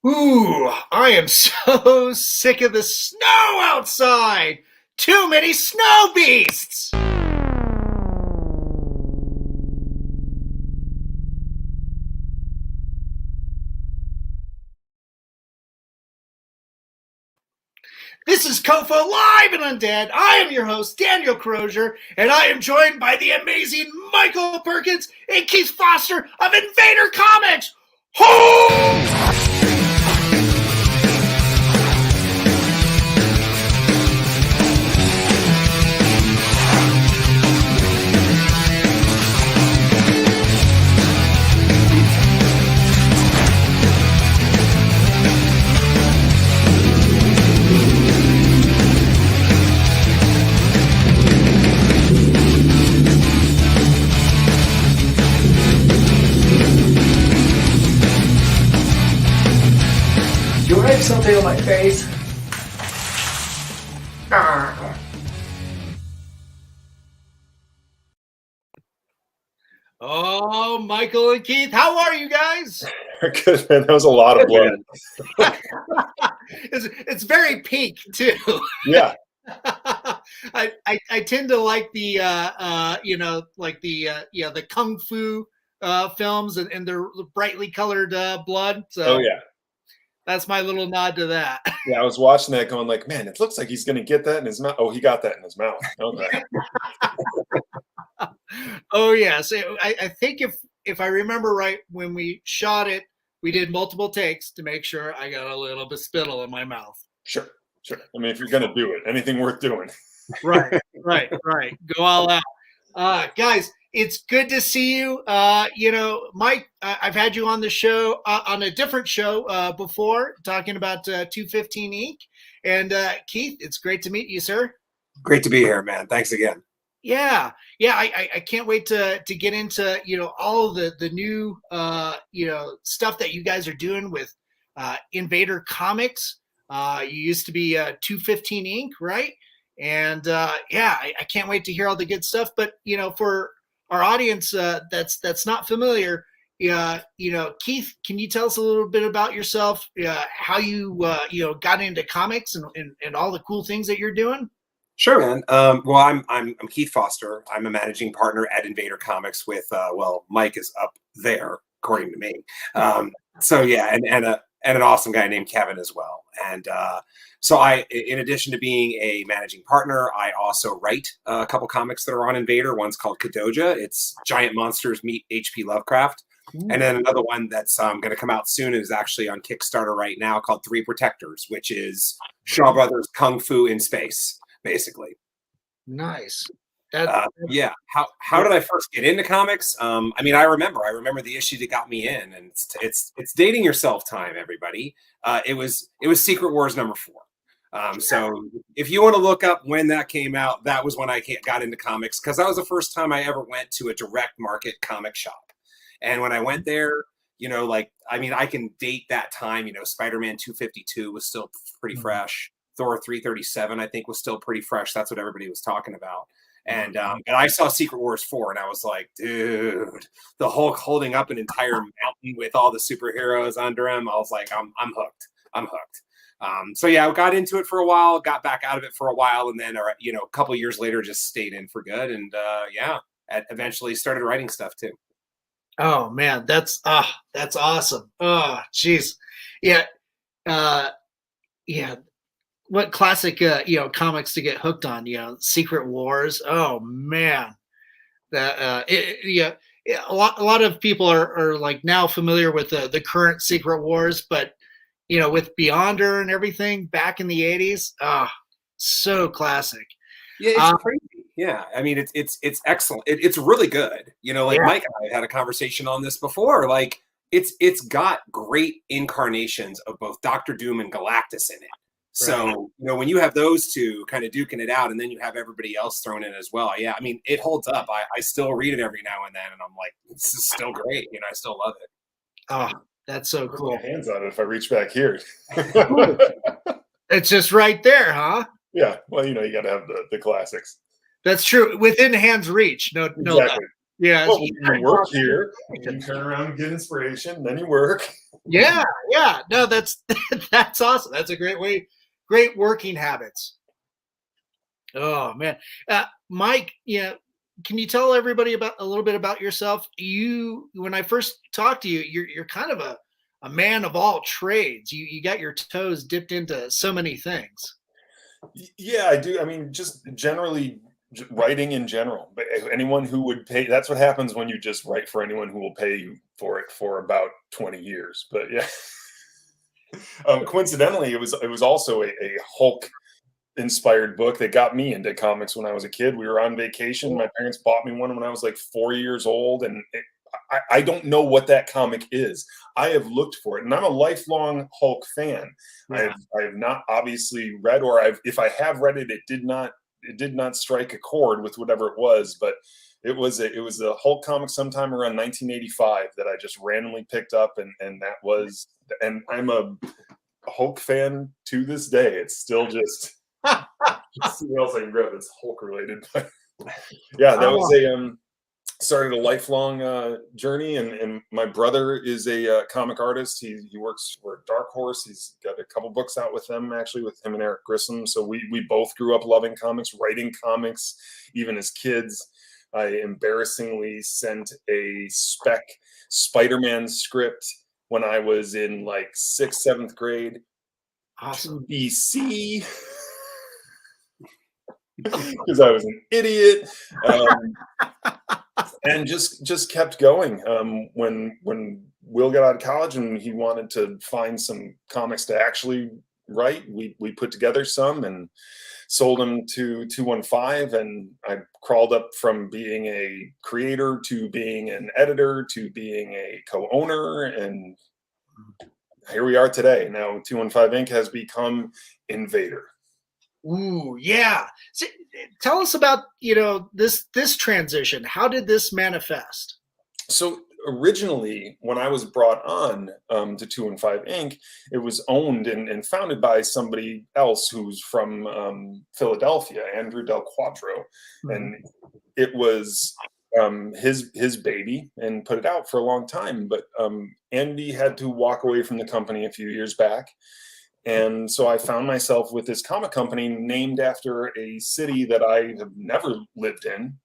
Ooh, I am so sick of the snow outside. Too many snow beasts. This is COFOH Live Undead. I am your host, Daniel Crosier, and I am joined by the amazing Michael Perkins and Keith Foster of Invader Comics. Ho! Do I have something on my face? Oh, Michael and Keith, how are you guys? Good, man. That was a lot of blood. It's very pink too. Yeah. I tend to like the the kung fu films and their brightly colored blood. So Oh yeah. that's my little nod to that. Yeah, I was watching that going like, man, it looks like he's gonna get that in his mouth. Oh, he got that in his mouth. Okay. Oh yeah. So I think if I remember right, when we shot it, we did multiple takes to make sure I got a little bit spittle in my mouth. Sure. I mean, if you're gonna do it, anything worth doing. Right. Go all out. Guys, it's good to see you. Mike, I've had you on the show, on a different show before, talking about 215 Inc. And Keith, it's great to meet you, sir. Great to be here, man. Thanks again. Yeah. I can't wait to get into all the new stuff that you guys are doing with Invader Comics. You used to be 215 Inc., right? And I can't wait to hear all the good stuff. But for our audience that's not familiar, Keith, can you tell us a little bit about yourself? How you got into comics and all the cool things that you're doing? Sure, man. Well, I'm Keith Foster. I'm a managing partner at Invader Comics with Mike is up there, according to me. So yeah, and an awesome guy named Kevin as well. And so I, in addition to being a managing partner, I also write a couple comics that are on Invader. One's called Kadoja. It's giant monsters meet H.P. Lovecraft. And then another one that's going to come out soon is actually on Kickstarter right now called Three Protectors, which is Shaw Brothers Kung Fu in space, basically. Nice. Yeah. How did I first get into comics? I mean, I remember the issue that got me in, and it's dating yourself time, everybody. It was Secret Wars #4. So if you want to look up when that came out, that was when I got into comics, because that was the first time I ever went to a direct market comic shop. And when I went there, I can date that time. Spider-Man 252 was still pretty fresh. Thor 337, I think, was still pretty fresh. That's what everybody was talking about. And I saw Secret Wars 4, and I was like, dude, the Hulk holding up an entire mountain with all the superheroes under him. I was like, I'm hooked. So yeah, I got into it for a while, got back out of it for a while, and then a couple of years later, just stayed in for good. And eventually started writing stuff too. Oh man, that's awesome. Oh, geez. Yeah. What classic comics to get hooked on, Secret Wars. Oh man. A lot of people are like now familiar with the current Secret Wars, but with Beyonder and everything back in the 80s, so classic. Yeah, it's crazy. Yeah, I mean, it's excellent. It's really good. Mike and I had a conversation on this before. Like, it's got great incarnations of both Doctor Doom and Galactus in it. So, when you have those two kind of duking it out, and then you have everybody else thrown in as well. Yeah, I mean, it holds up. I still read it every now and then, and I'm like, this is still great. I still love it. Oh, that's so cool. Put my hands on it if I reach back here. It's just right there, huh? Yeah. Well, you got to have the classics. That's true. Within hand's reach. No, Exactly. Yeah. Well, you work here, you turn around and get inspiration, then you work. Yeah. Yeah. No, that's that's awesome. That's a great working habits. Oh man, Mike, can you tell everybody about a little bit about yourself? When I first talked to you, you're kind of a man of all trades. You got your toes dipped into so many things. Yeah, I do. I mean, just generally writing in general. But anyone who would pay, that's what happens when you just write for anyone who will pay you for it for about 20 years. But yeah. Coincidentally, it was also a Hulk inspired book that got me into comics when I was a kid. We were on vacation. My parents bought me one when I was like 4 years old, and I don't know what that comic is. I have looked for it, and I'm a lifelong Hulk fan. Yeah. I have not obviously read, or if I have read it, it did not strike a chord with whatever it was. But it was a Hulk comic sometime around 1985 that I just randomly picked up, and that was, and I'm a Hulk fan to this day. It's still just something else I can grab that's Hulk related. But yeah, that was started a lifelong journey, and my brother is a comic artist. He works for Dark Horse. He's got a couple books out with them, actually, with him and Eric Grissom. So we both grew up loving comics, writing comics, even as kids. I embarrassingly sent a spec Spider-Man script when I was in like 6th, 7th grade. Awesome. To BC. Because I was an idiot, and just kept going. When Will got out of college and he wanted to find some comics to actually write, we put together some and sold them to 215, and I crawled up from being a creator to being an editor to being a co-owner, and here we are today. Now 215 Inc. has become Invader. Ooh, yeah. So, tell us about this transition. How did this manifest? So originally, when I was brought on to 215 Inc., it was owned and founded by somebody else who's from Philadelphia, Andrew Del Quattro, and it was his baby, and put it out for a long time. But Andy had to walk away from the company a few years back. And so I found myself with this comic company named after a city that I have never lived in,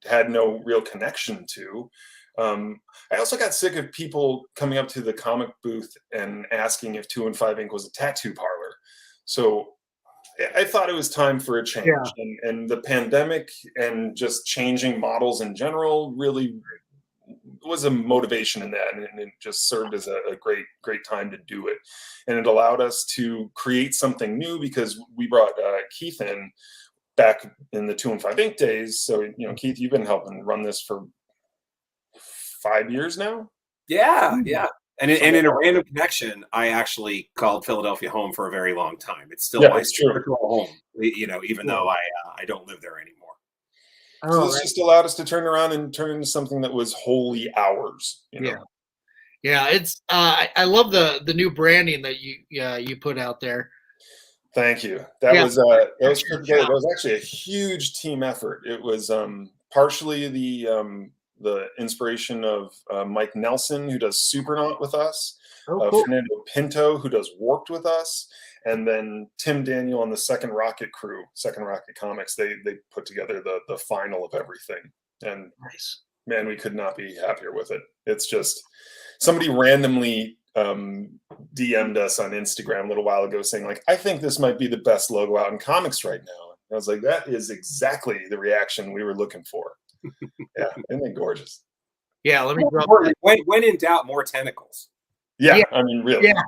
had no real connection to. I also got sick of people coming up to the comic booth and asking if 215 Inc. was a tattoo parlor. So I thought it was time for a change. Yeah. And the pandemic and just changing models in general really was a motivation in that, and it just served as a great time to do it. And it allowed us to create something new, because we brought Keith in back in the 215 Inc. days. So Keith, you've been helping run this for 5 years now. Yeah. And in a random connection, I actually called Philadelphia home for a very long time. It's still my spiritual home, even though I don't live there anymore. So this just allowed us to turn around and turn into something that was wholly ours. Yeah. It's I love the new branding that you put out there. Thank you. That was put together. That was actually a huge team effort. It was partially the inspiration of Mike Nelson, who does Supernaut with us, Cool. Fernando Pinto, who does Warped with us, and then Tim Daniel and the Second Rocket crew, Second Rocket Comics. They put together the final of everything. And nice. Man, we could not be happier with it. It's just somebody randomly DM'd us on Instagram a little while ago saying, like, I think this might be the best logo out in comics right now. And I was like, that is exactly the reaction we were looking for. Yeah, isn't it gorgeous? Yeah, let me drop that. When in doubt, more tentacles. Yeah, I mean, really. Yeah.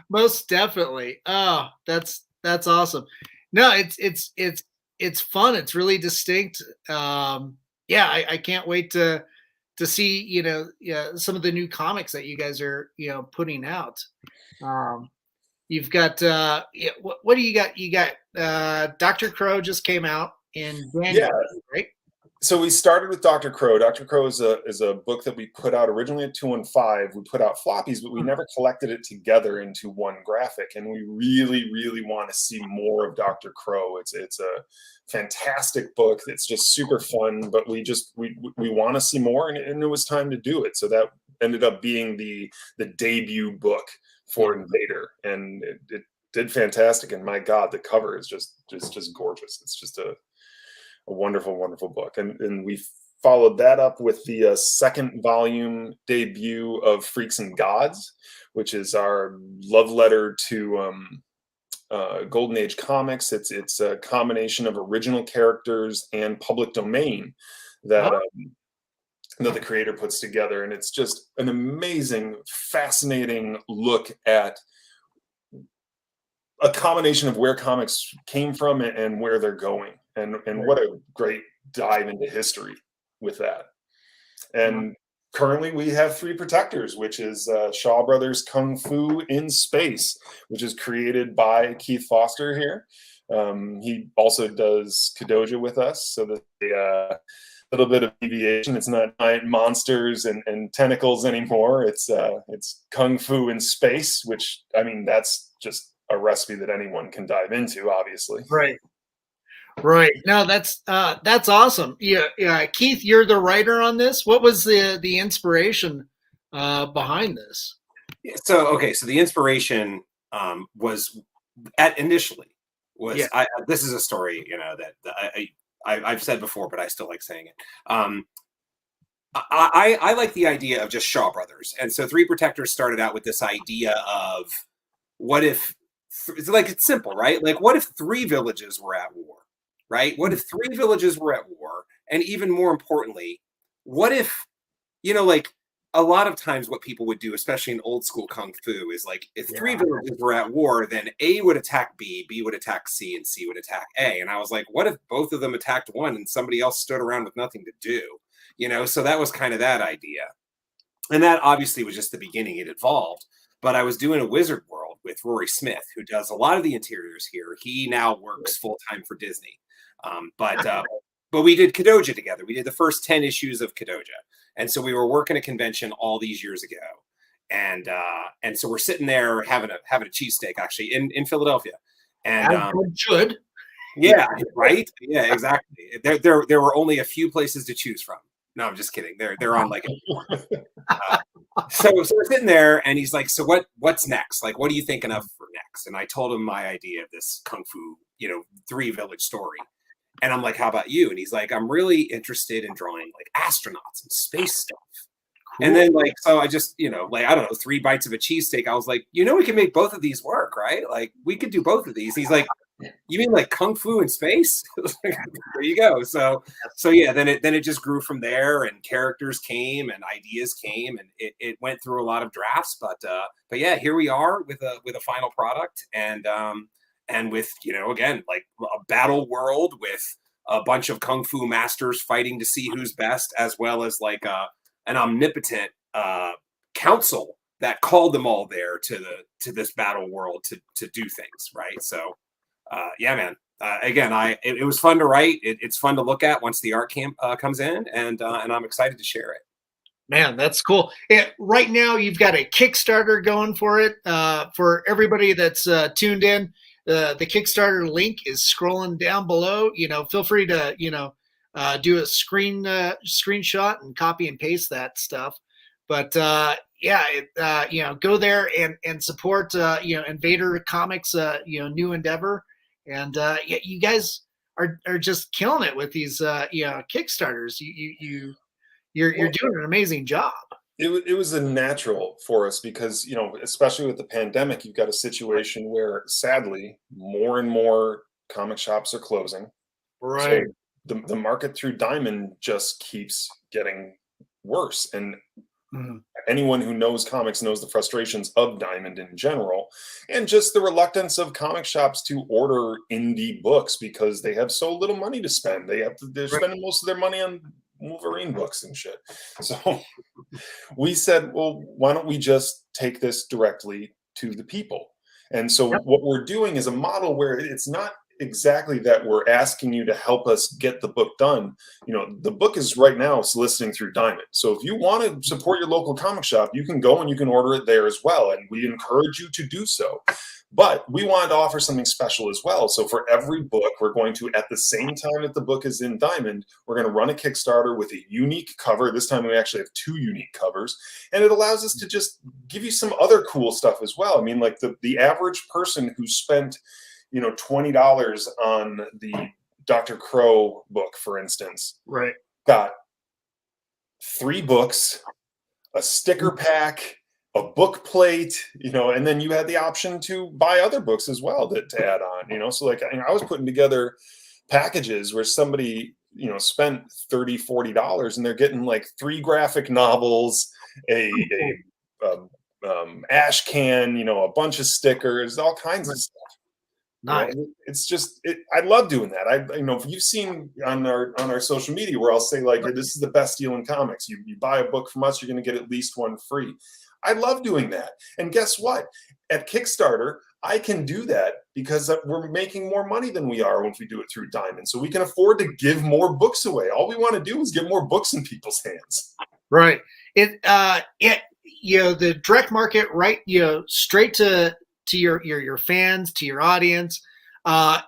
Most definitely. Oh, that's awesome. No, it's fun. It's really distinct. I can't wait to see some of the new comics that you guys are putting out. You've got what do you got? You got Dr. Crow just came out in January, right? So we started with Dr. Crow. Dr. Crow is a book that we put out originally at 215. We put out floppies, but we never collected it together into one graphic. And we really, really want to see more of Dr. Crow. It's a fantastic book. It's just super fun, but we want to see more, and it was time to do it. So that ended up being the debut book for Invader, and it did fantastic. And my God, the cover is just gorgeous. It's just a wonderful, wonderful book. And we followed that up with the second volume debut of Freaks and Gods, which is our love letter to Golden Age comics. It's a combination of original characters and public domain that that the creator puts together. And it's just an amazing, fascinating look at a combination of where comics came from and where they're going. And what a great dive into history with that. And currently we have 3 Protectors, which is Shaw Brothers Kung Fu in Space, which is created by Keith Foster here. He also does Kadoja with us, so that a little bit of deviation. It's not giant monsters and tentacles anymore. It's Kung Fu in Space, which, I mean, that's just a recipe that anyone can dive into, obviously. Right. No, that's awesome. Yeah, Keith, you're the writer on this. What was the inspiration behind this? So the inspiration was initially this is a story, that I've said before, but I still like saying it. I like the idea of just Shaw Brothers, and so 3 Protectors started out with this idea of what if it's simple, right? Like, what if 3 villages were at war? Right? What if 3 villages were at war? And even more importantly, what if, a lot of times what people would do, especially in old school Kung Fu, is like, if 3 villages were at war, then A would attack B, B would attack C, and C would attack A. And I was like, what if both of them attacked one and somebody else stood around with nothing to do? So that was kind of that idea. And that obviously was just the beginning. It evolved. But I was doing a Wizard World with Rory Smith, who does a lot of the interiors here. He now works full-time for Disney. But we did Kadoja together. We did the first 10 issues of Kadoja. And so we were working a convention all these years ago. And so we're sitting there having a cheesesteak, actually, in Philadelphia. And should. Yeah, right? Yeah, exactly. There were only a few places to choose from. No, I'm just kidding. They're on like so we're sitting there, and he's like, so what's next? Like, what are you thinking of for next? And I told him my idea of this Kung Fu, 3 village story. And I'm like, how about you? And he's like, I'm really interested in drawing like astronauts and space stuff. Cool. And then so I just, I don't know, 3 bites of a cheesesteak. I was like, we can make both of these work, right? Like, we could do both of these. He's like, you mean like Kung Fu in space? There you go. So yeah, then it just grew from there, and characters came and ideas came, and it went through a lot of drafts, but yeah, here we are with a final product, and with, again, like a battle world with a bunch of Kung Fu masters fighting to see who's best, as well as like an omnipotent council that called them all there to this battle world to do things, right? So yeah, man. Again, it was fun to write. It's fun to look at once the art camp comes in, and I'm excited to share it. Man, that's cool. Right now, you've got a Kickstarter going for it. For everybody that's tuned in, the Kickstarter link is scrolling down below. Feel free to do a screenshot and copy and paste that stuff. But yeah, go there and support Invader Comics new endeavor. And you guys are just killing it with these Kickstarters. You're doing an amazing job. It was a natural for us because, especially with the pandemic, you've got a situation where sadly more and more comic shops are closing. Right. So the market through Diamond just keeps getting worse. And anyone who knows comics knows the frustrations of Diamond in general, and just the reluctance of comic shops to order indie books because they have so little money to spend. They're spending most of their money on Wolverine books and shit. So we said, well, why don't we just take this directly to the people? And so what we're doing is a model where it's exactly that we're asking you to help us get the book done. You know, the book is right now soliciting through Diamond. So if you want to support your local comic shop, you can go and you can order it there as well. And we encourage you to do so. But we wanted to offer something special as well. So for every book, we're going to, at the same time that the book is in Diamond, we're going to run a Kickstarter with a unique cover. This time we actually have 2 unique covers. And it allows us to just give you some other cool stuff as well. I mean, like the average person who spent, you know, $20 on the Dr. Crow book, for instance, Right. got 3 books, a sticker pack, a book plate, you know, and then you had the option to buy other books as well to add on, you know. So like I was putting together packages where somebody, you know, spent $30-$40 and they're getting like 3 graphic novels, a ash can, you know, a bunch of stickers, all kinds of stuff. Nice. You know, it's just I love doing that. You know, if you've seen on our social media where I'll say like, this is the best deal in comics. You buy a book from us, you're going to get at least 1 free. I love doing that. And guess what? At Kickstarter, I can do that because we're making more money than we are when we do it through Diamond. So we can afford to give more books away. All we want to do is get more books in people's hands. Right. It you know, the direct market, right, you know, straight to your fans, to your audience,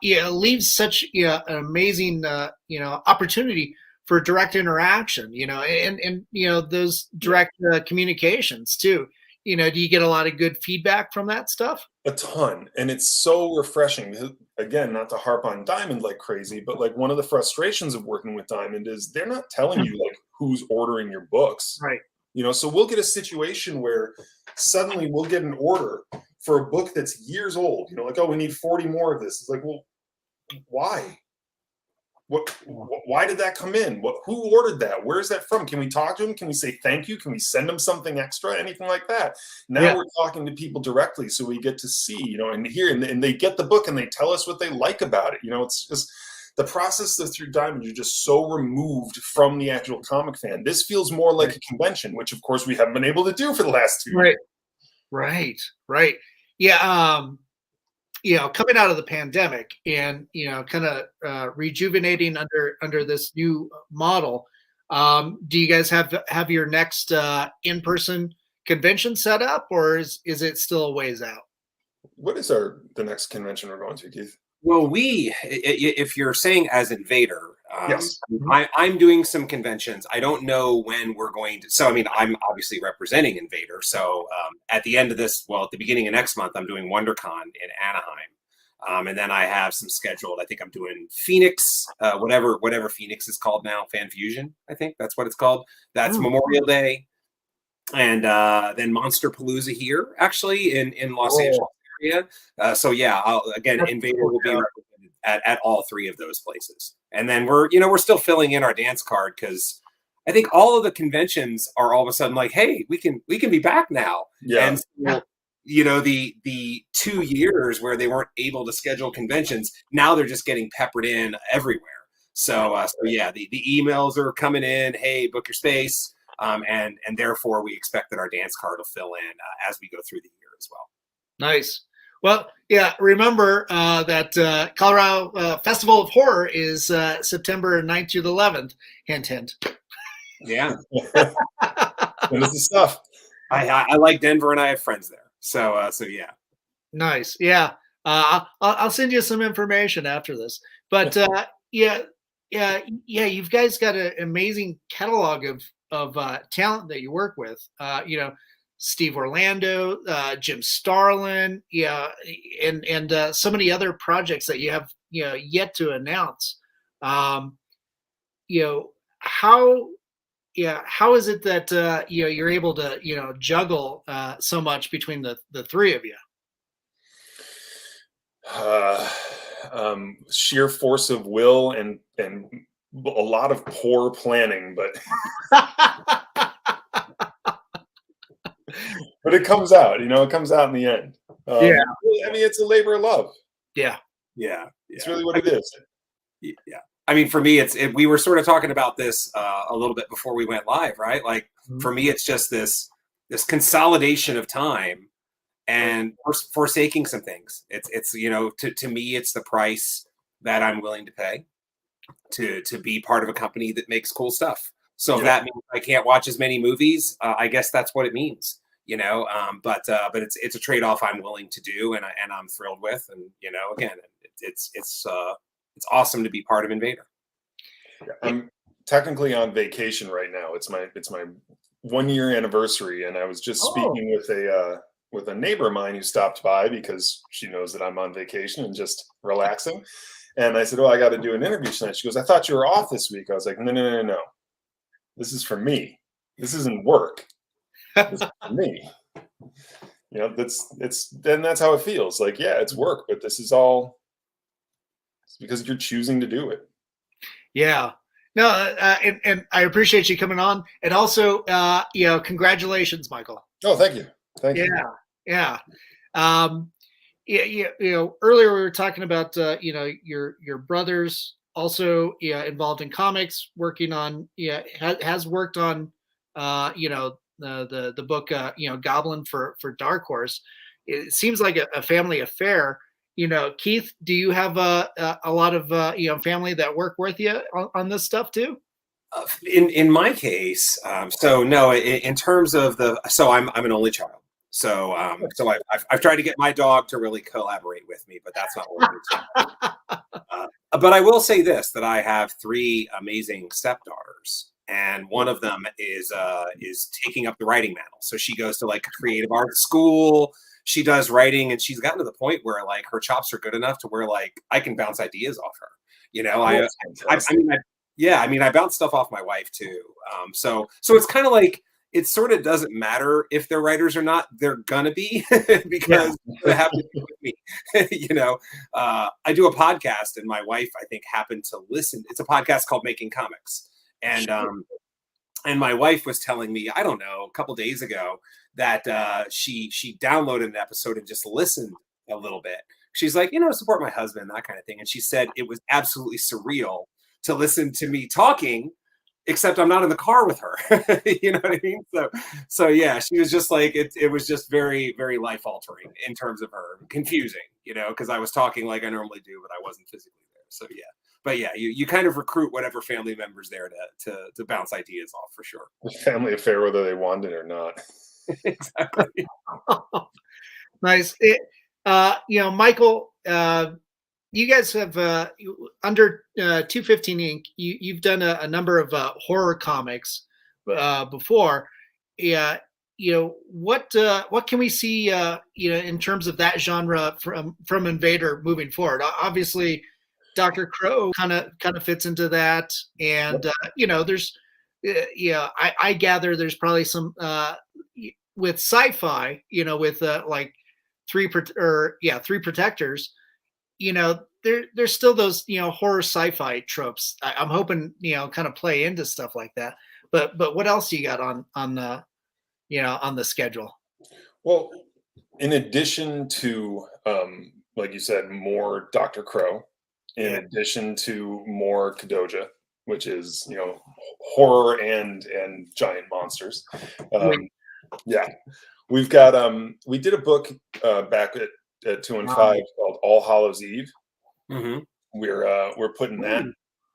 you know, leaves such, you know, an amazing you know, opportunity for direct interaction, you know, and you know, those direct communications too. You know, do you get a lot of good feedback from that stuff? A ton. And it's so refreshing. Again, not to harp on Diamond like crazy, but like one of the frustrations of working with Diamond is they're not telling you like who's ordering your books. Right. You know, so we'll get a situation where suddenly we'll get an order for a book that's years old. You know, like, oh, we need 40 more of this. It's like, well, why? Why did that come in? Who ordered that? Where's that from? Can we talk to them? Can we say thank you? Can we send them something extra? Anything like that? Now we're talking to people directly, so we get to see, you know, and hear, and they get the book and they tell us what they like about it. You know, it's just the process of through Diamond. You're just so removed from the actual comic fan. This feels more like a convention, which of course we haven't been able to do for the last 2 years. Right. Yeah. You know, coming out of the pandemic and, you know, kind of rejuvenating under this new model, do you guys have your next in-person convention set up, or is it still a ways out? What is the next convention we're going to, Keith? Well, if you're saying as Invader, yes, I'm doing some conventions. I don't know when we're going to. So, I mean, I'm obviously representing Invader. So, at the end of this, well, at the beginning of next month, I'm doing WonderCon in Anaheim, and then I have some scheduled. I think I'm doing Phoenix, whatever Phoenix is called now, Fan Fusion. I think that's what it's called. That's Memorial Day, and then Monster Palooza here, actually in Los Angeles area. So yeah, Invader will be represented at all 3 of those places. And then we're still filling in our dance card because I think all of the conventions are all of a sudden like, hey, we can be back now. Yeah. And so, you know, the 2 years where they weren't able to schedule conventions, now they're just getting peppered in everywhere. So yeah, the emails are coming in, hey, book your space. And therefore we expect that our dance card will fill in as we go through the year as well. Nice. Well, yeah, remember that Colorado Festival of Horror is September 9th through the 11th. Hint, hint. Yeah. What is the stuff? I like Denver and I have friends there. So yeah. Nice. Yeah. I'll send you some information after this. But yeah, you guys got an amazing catalog of talent that you work with. You know, Steve Orlando, Jim Starlin, and so many other projects that you have, you know, yet to announce. You know, how is it that you know, you're able to, you know, juggle so much between the 3 of you? Sheer force of will and a lot of poor planning, but but it comes out, you know, it comes out in the end. I mean, it's a labor of love. Yeah. It's really what it is. Yeah. I mean, for me, we were sort of talking about this a little bit before we went live, right? Like for me, it's just this consolidation of time and forsaking some things. It's you know, to me, it's the price that I'm willing to pay to be part of a company that makes cool stuff. So if that means I can't watch as many movies, I guess that's what it means, but it's a trade-off I'm willing to do, and I'm thrilled with. And again, it's awesome to be part of Invader. I'm technically on vacation right now. It's my 1 year anniversary, and I was just speaking with a neighbor of mine who stopped by because she knows that I'm on vacation and just relaxing. And I said, "Oh, I got to do an interview tonight." She goes, "I thought you were off this week." I was like, No. This is for me. This isn't work. This is for me. That's how it feels. Like, yeah, it's work, but this is all because you're choosing to do it. Yeah. No, and I appreciate you coming on. And also, congratulations, Michael. Oh, thank you. Thank you. Yeah. Earlier we were talking about, your brothers also involved in comics, working on, has worked on, the book, Goblin for Dark Horse. It seems like a family affair. Keith, do you have a lot of family that work with you on this stuff too? In my case, so no. In terms of I'm an only child. So I've tried to get my dog to really collaborate with me, but that's not working. But I will say this: that I have 3 amazing stepdaughters, and one of them is taking up the writing mantle. So she goes to like a creative arts school. She does writing, and she's gotten to the point where like her chops are good enough to where like I can bounce ideas off her. I bounce stuff off my wife too. So it's kind of like it sort of doesn't matter if they're writers or not. They're gonna be because they happen to be with me. I do a podcast, and my wife I think happened to listen. It's a podcast called Making Comics, and my wife was telling me, I don't know, a couple days ago that she downloaded an episode and just listened a little bit. She's like, support my husband, that kind of thing. And she said it was absolutely surreal to listen to me talking, except I'm not in the car with her. You know what I mean? So yeah, she was just like, it was just very, very life altering in terms of her, confusing, because I was talking like I normally do, but I wasn't physically there. So yeah. But yeah, you kind of recruit whatever family members there to bounce ideas off for sure. Family affair, whether they want it or not. Exactly. Nice. Michael, you guys have under 215 Inc. You've done a number of horror comics before. Yeah. What can we see? In terms of that genre from Invader moving forward. Obviously, Dr. Crow kind of fits into that, and there's I gather there's probably some with sci-fi, with like three protectors. There's still those horror sci-fi tropes. I'm hoping kind of play into stuff like that. But what else you got on the schedule? Well, in addition to like you said, more Dr. Crow. In addition to more Kadoja, which is horror and giant monsters. We've got we did a book back at 2 and 5 called All Hallows Eve. Mm-hmm. We're putting that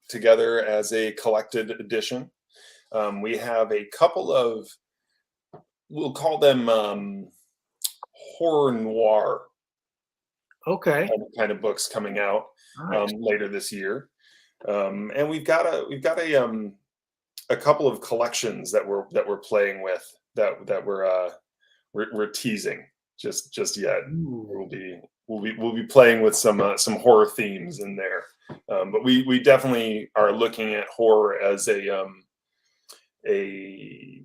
together as a collected edition. We have a couple of, we'll call them horror noir kind of books coming out later this year, and we've got a couple of collections that we're playing with that we're teasing just yet. We'll be playing with some horror themes in there, but we definitely are looking at horror as a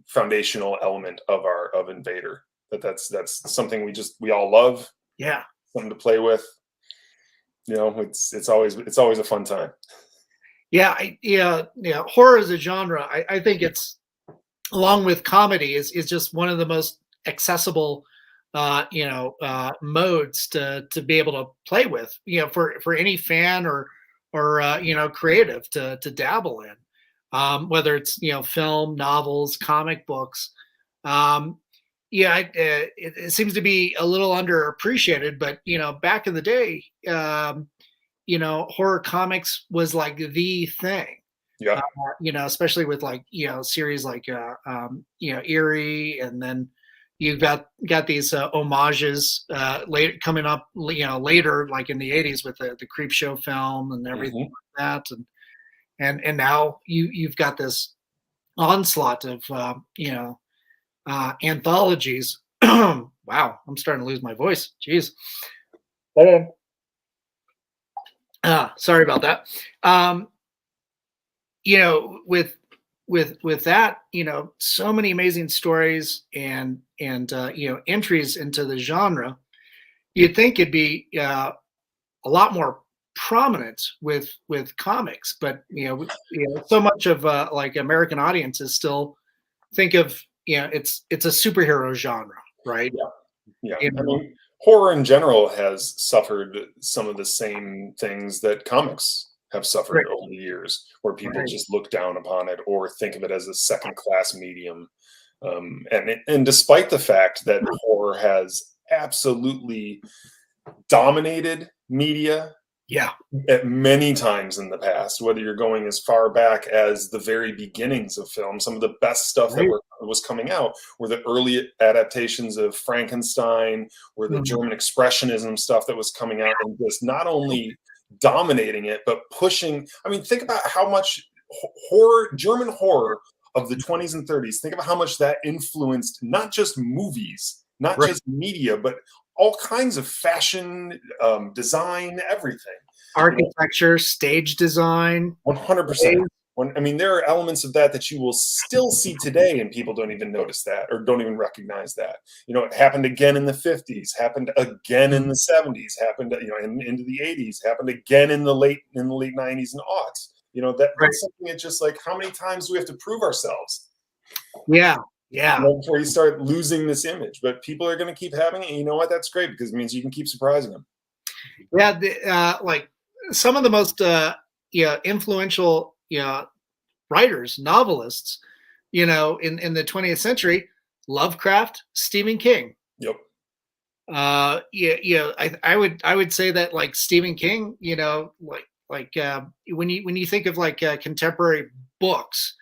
foundational element of Invader. That's something we all love. Yeah. Something to play with. It's always a fun time. Horror as a genre, I think it's, along with comedy, is just one of the most accessible modes to be able to play with, for any fan or creative to dabble in, whether it's film, novels, comic books. It seems to be a little underappreciated, but back in the day, you know, horror comics was like the thing. Yeah. You know, especially with like, you know, series like you know, Eerie, and then you've got these homages later coming up, you know, later, like in the 80s with the Creep Show film and everything like that, and now you've got this onslaught of you know, anthologies. Wow, I'm starting to lose my voice. Jeez. Sorry about that. You know, with that, you know, so many amazing stories and you know, entries into the genre. You'd think it'd be a lot more prominent with comics, but you know, so much of like American audiences still think of, you know, it's a superhero genre, right? Yeah. You I know? mean, horror in general has suffered some of the same things that comics have suffered Right. over the years, where people Right. just look down upon it or think of it as a second-class medium. And despite the fact that horror has absolutely dominated media Yeah. at many times in the past, whether you're going as far back as the very beginnings of film, some of the best stuff Right. that was coming out were the early adaptations of Frankenstein, or the Mhm. German expressionism stuff that was coming out, and just not only dominating it, but pushing. I mean, think about how much horror, German horror of the 20s and 30s, think about how much that influenced not just movies, not Right. just media, but all kinds of fashion, design, everything. Architecture, stage design. 100%. I mean, there are elements of that you will still see today, and people don't even notice that or don't even recognize that. You know, it happened again in the 50s, happened again in the 70s, happened, you know, into the 80s, happened again in the late 90s and aughts. You know, that's something that's just like, how many times do we have to prove ourselves? Yeah. Yeah. You know, before you start losing this image, but people are going to keep having it. And you know what? That's great, because it means you can keep surprising them. Yeah. Like some of the most yeah, influential, yeah, writers, novelists, you know, in the 20th century, Lovecraft, Stephen King. Yep. Yeah, I would say that like Stephen King, you know, like when you think of like contemporary books,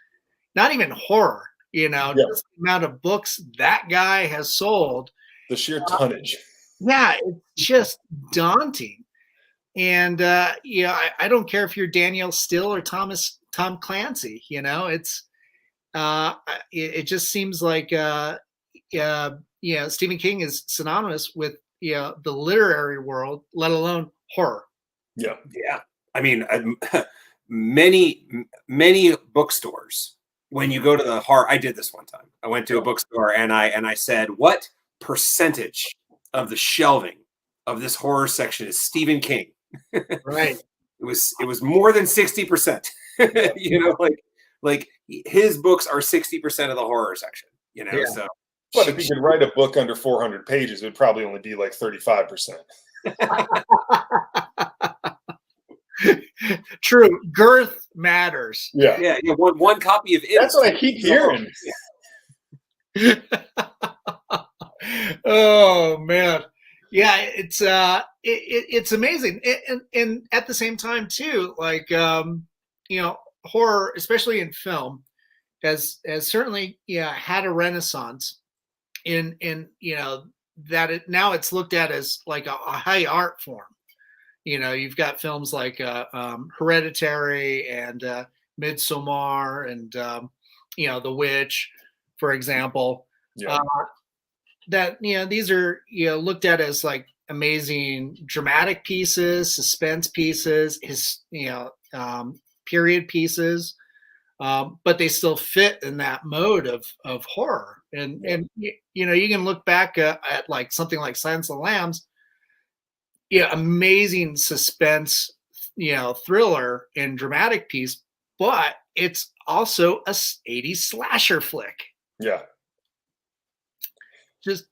not even horror, you know, Yeah. just the amount of books that guy has sold, The sheer tonnage. yeah, it's just daunting. And yeah, I don't care if you're Daniel Still or Tom Clancy, you know, it's it just seems like yeah, Stephen King is synonymous with, you know, the literary world, let alone horror. Yeah. Yeah. I mean, many bookstores, when you go to the horror, I did this one time. I went to a bookstore and I said, what percentage of the shelving of this horror section is Stephen King? Right. It was more than 60%. You know, like his books are 60% of the horror section, you know. Yeah. So But if you could write a book under 400 pages, it would probably only be like 35%. True. Girth matters. Yeah. Yeah. One copy of it. That's what I keep hearing. Oh man. Yeah, it's amazing. And at the same time too, like you know, horror, especially in film, has certainly, yeah, had a renaissance in you know, that now it's looked at as like a high art form. You know, you've got films like Hereditary and Midsommar and you know, The Witch, for example. Yeah. That, you know, these are, you know, looked at as like amazing dramatic pieces, suspense pieces, you know, period pieces, but they still fit in that mode of horror. And you know, you can look back at like something like Silence of the Lambs, yeah, amazing suspense, you know, thriller and dramatic piece, but it's also a 80s slasher flick. Yeah.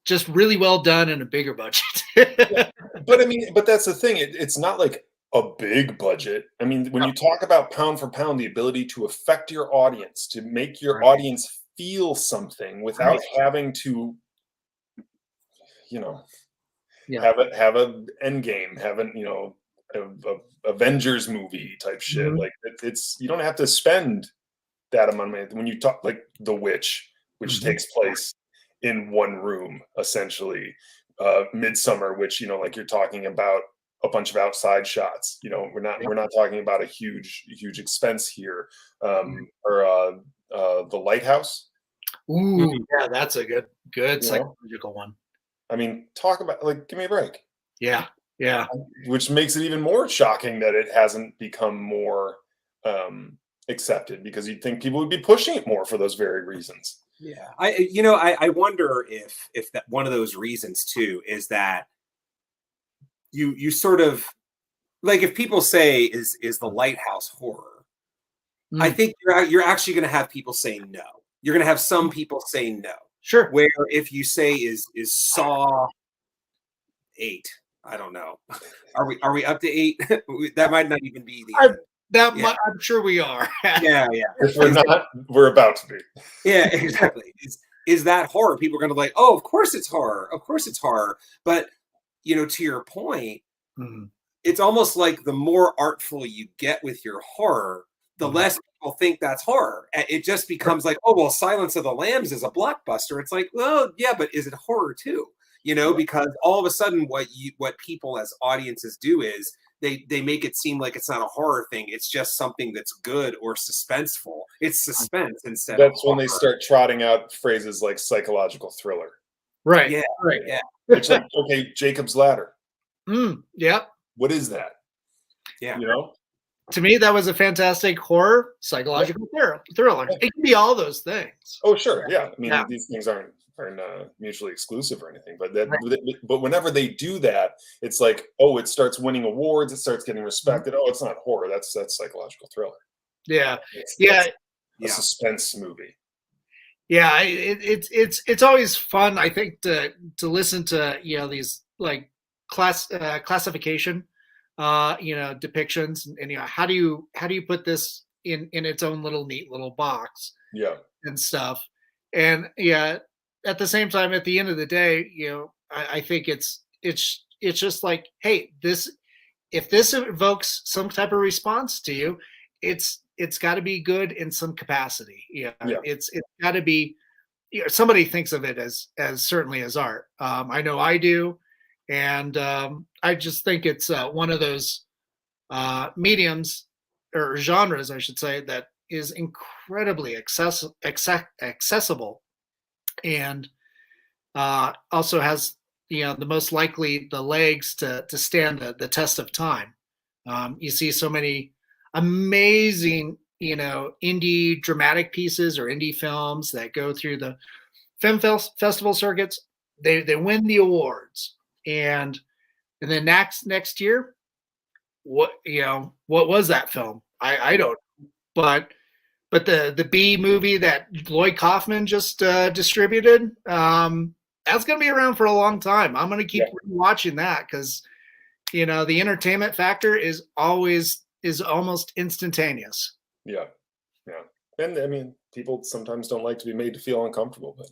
Just really well done in a bigger budget. Yeah. But I mean, but that's the thing. It's not like a big budget. I mean, when you talk about pound for pound, the ability to affect your audience, to make your audience feel something without having to, you know, have an end game, have an, you know, Avengers movie type shit. Mhm. Like it's you don't have to spend that amount of money when you talk like The Witch, which Mhm. takes place in one room essentially. Midsummer, which like you're talking about a bunch of outside shots. We're not talking about a huge expense here. Or The Lighthouse. Ooh, yeah, that's a good You know, psychological one. I mean, talk about like give me a break. Yeah, yeah. Which makes it even more shocking that it hasn't become more accepted, because you'd think people would be pushing it more for those very reasons. Yeah, I wonder if that one of those reasons too is that you sort of like, if people say is the Lighthouse horror, I Mm, think you're actually going to have people say no. You're going to have some people say no. sure. Where if you say is Saw 8, I don't know. Are we up to 8? That might not even be the end. Yeah. I'm sure we are. Yeah, yeah. If we're not, we're about to be. Yeah, exactly. Is that horror? People are going to be like, oh, of course it's horror. Of course it's horror. But to your point, Mhm, it's almost like the more artful you get with your horror, the mhm. less people think that's horror. It just becomes like, oh, well, Silence of the Lambs is a blockbuster. It's like, well, yeah, but is it horror too? Yeah. Because all of a sudden what people as audiences do is they make it seem like it's not a horror thing. It's just something that's good or suspenseful. It's suspense instead of That's when they horror. start trotting out phrases like psychological thriller. Right, Yeah, right. yeah, Which, like, okay, Jacob's Ladder. Yep. What is that? yeah. To me, that was a fantastic horror psychological thriller. Yeah. It can be all those things. Oh, sure, yeah. I mean, Yeah. these things aren't mutually exclusive or anything, but Right. but whenever they do that, it's like, oh, it starts winning awards, it starts getting respected. Oh, it's not horror, that's psychological thriller. Yeah, It's, yeah, that's a Yeah. suspense movie. yeah. It's always fun, I think, to listen to these like classification, depictions, and how do you put this in its own little neat little box Yeah, and stuff, and yeah, at the same time, at the end of the day, I think it's just like, hey, if this evokes some type of response to you, it's got to be good in some capacity. yeah, It's got to be. Somebody thinks of it as certainly as art. I know I do, and I just think it's one of those mediums or genres, I should say, that is incredibly accessible, and also has the most likely the legs to stand the test of time. You see so many amazing indie dramatic pieces or indie films that go through the festival circuits. They win the awards, and then next year, what was that film? I don't, but the B movie that Lloyd Kaufman just distributed, that's going to be around for a long time. I'm going to keep watching that because the entertainment factor is almost instantaneous. yeah, yeah. And I mean, people sometimes don't like to be made to feel uncomfortable, but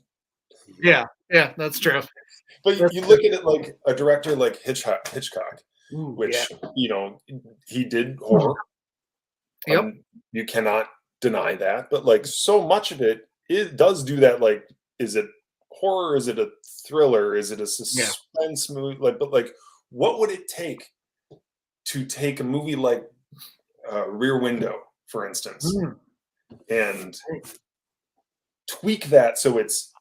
Yeah, that's true. But you look at it like a director like Hitchcock, Ooh, which yeah. he did horror. Yep. You cannot deny that. But like so much of it does do that. Like, is it horror? Is it a thriller? Is it a suspense movie? But what would it take to take a movie like Rear Window, for instance, and tweak that so it's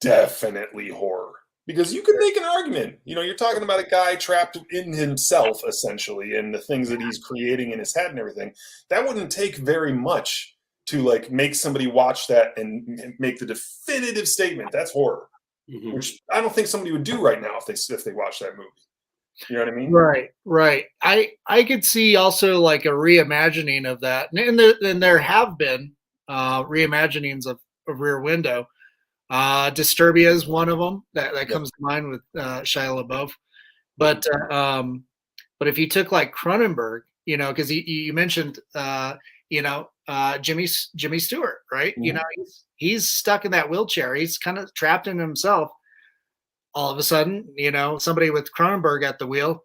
definitely horror? Because you could make an argument. You're talking about a guy trapped in himself, essentially, and the things that he's creating in his head and everything. That wouldn't take very much to like make somebody watch that and make the definitive statement that's horror, which I don't think somebody would do right now if they watch that movie. You know what I mean? Right. I could see also like a reimagining of that, and there have been reimaginings of Rear Window. Disturbia is one of them that comes to mind with Shia LaBeouf. But if you took like Cronenberg, because you mentioned Jimmy Stewart, right? Mm-hmm. He's stuck in that wheelchair. He's kind of trapped in himself. All of a sudden, somebody with Cronenberg at the wheel,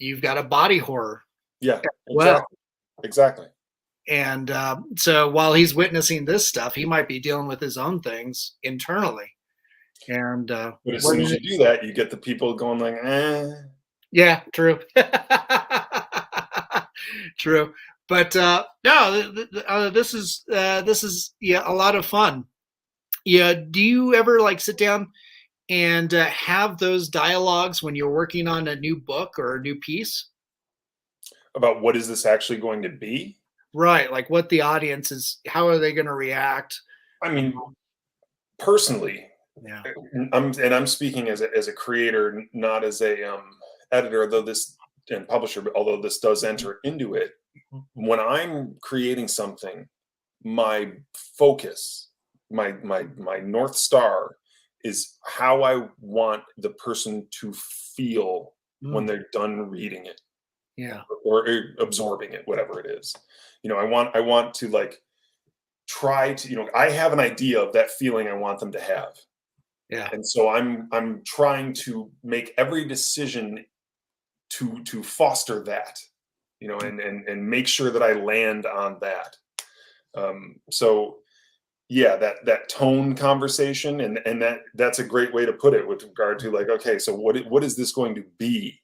you've got a body horror. Yeah, Well, exactly. and so while he's witnessing this stuff, he might be dealing with his own things internally. And but as soon as you do that, you get the people going like, yeah, true. True. But no, this is yeah, a lot of fun. Yeah. Do you ever like sit down and have those dialogues when you're working on a new book or a new piece? about what is this actually going to be? Right. Like what the audience is, how are they going to react? I mean, personally, Yeah. I'm speaking as a creator, not as a editor, though this and publisher, but although this does enter into it. When I'm creating something, my focus, my North Star is how I want the person to feel when they're done reading it. Yeah. Or absorbing it, whatever it is. I want to like try to, I have an idea of that feeling I want them to have. Yeah. And so I'm trying to make every decision to foster that, and make sure that I land on that. So yeah, that tone conversation and that's a great way to put it with regard to like, okay, so what is this going to be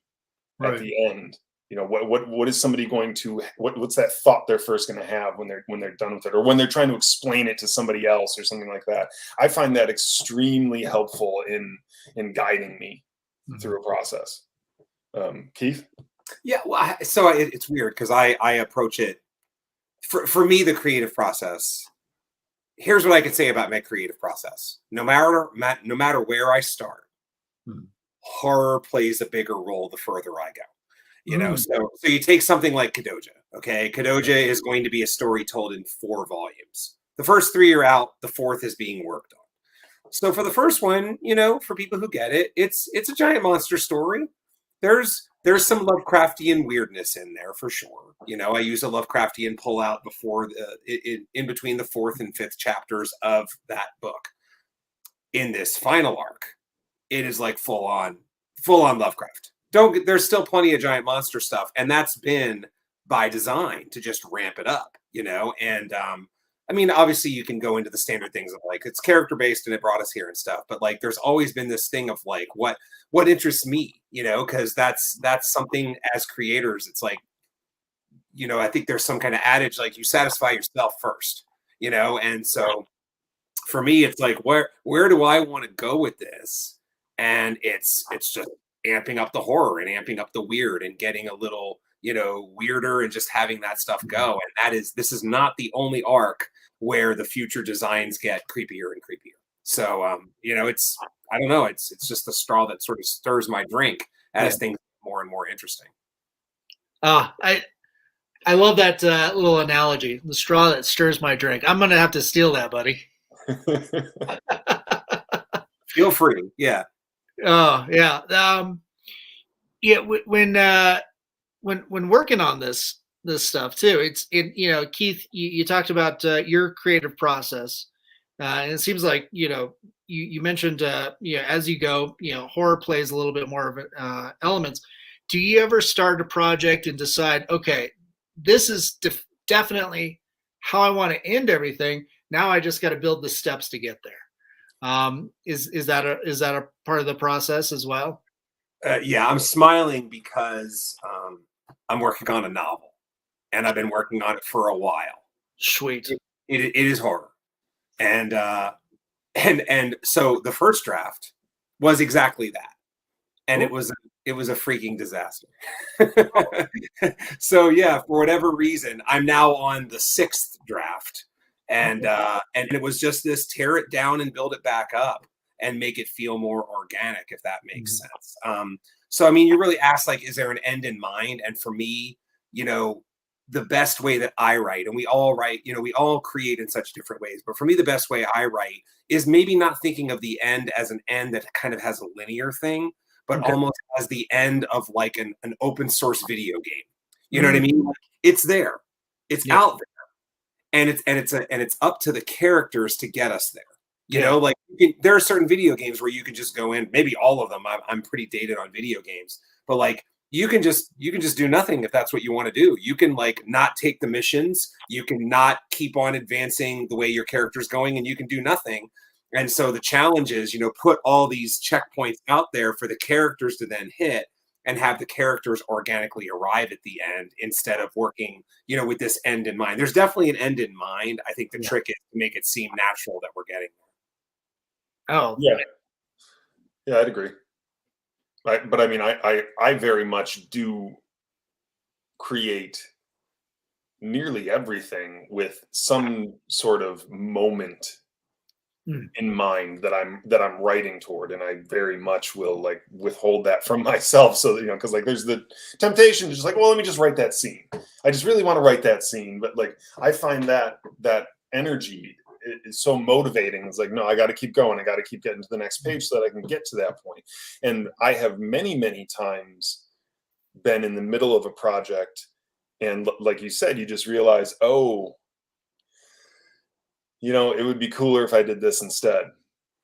at the end? What is somebody going to, what's that thought they're first going to have when they're done with it, or when they're trying to explain it to somebody else or something like that. I find that extremely helpful in guiding me through a process. Keith? Yeah, well, so it's weird because I approach it, for me, the creative process. Here's what I could say about my creative process. No matter where I start, horror plays a bigger role the further I go. So you take something like Kadoja. Okay, Kadoja is going to be a story told in 4 volumes. The first 3 are out. The 4th is being worked on. So for the first one, for people who get it, it's a giant monster story. There's some Lovecraftian weirdness in there for sure. I use a Lovecraftian pullout before in between the 4th and 5th chapters of that book. In this final arc, it is like full on Lovecraft. There's still plenty of giant monster stuff, and that's been by design to just ramp it up, and I mean, obviously you can go into the standard things of like, it's character based and it brought us here and stuff, but like, there's always been this thing of like, what interests me, because that's something as creators, it's like, I think there's some kind of adage, like you satisfy yourself first, and so for me, it's like, where do I want to go with this? And it's just amping up the horror and amping up the weird and getting a little, weirder and just having that stuff go. And this is not the only arc where the future designs get creepier and creepier. So, I don't know. It's just the straw that sort of stirs my drink as things get more and more interesting. I love that little analogy, the straw that stirs my drink. I'm going to have to steal that, buddy. Feel free. Yeah. Oh yeah. Yeah. When working on this stuff too, Keith, you talked about your creative process, and it seems like you mentioned as you go, horror plays a little bit more of elements. Do you ever start a project and decide, okay, this is definitely how I want to end everything. Now I just got to build the steps to get there. Is that a part of the process as well? Yeah, I'm smiling because I'm working on a novel, and I've been working on it for a while. Sweet. It is horror, and so the first draft was exactly that, and it was a freaking disaster. So yeah, for whatever reason, I'm now on the 6th draft, and it was just this tear it down and build it back up and make it feel more organic, if that makes sense. So I mean, you really asked, like, is there an end in mind? And for me, the best way that I write, and we all write, we all create in such different ways, but for me, the best way I write is maybe not thinking of the end as an end that kind of has a linear thing, but almost as the end of like an open source video game. You know what I mean? Like, it's there, it's out there, and it's up to the characters to get us there. Like there are certain video games where you can just go in, maybe all of them. I'm pretty dated on video games, but like you can just do nothing if that's what you want to do. You can like not take the missions, you can not keep on advancing the way your character's going, and you can do nothing. And so the challenge is, put all these checkpoints out there for the characters to then hit, and have the characters organically arrive at the end instead of working, with this end in mind. There's definitely an end in mind. I think the trick is to make it seem natural that we're getting there. Oh, yeah, I'd agree. But I mean, I very much do create nearly everything with some sort of moment in mind that I'm writing toward, and I very much will like withhold that from myself, so that because like there's the temptation to just like, well, let me just write that scene. I just really want to write that scene, but like I find that energy is so motivating. It's like, no, I got to keep going. I got to keep getting to the next page so that I can get to that point. And I have many times been in the middle of a project, and like you said, you just realize, oh, it would be cooler if I did this instead.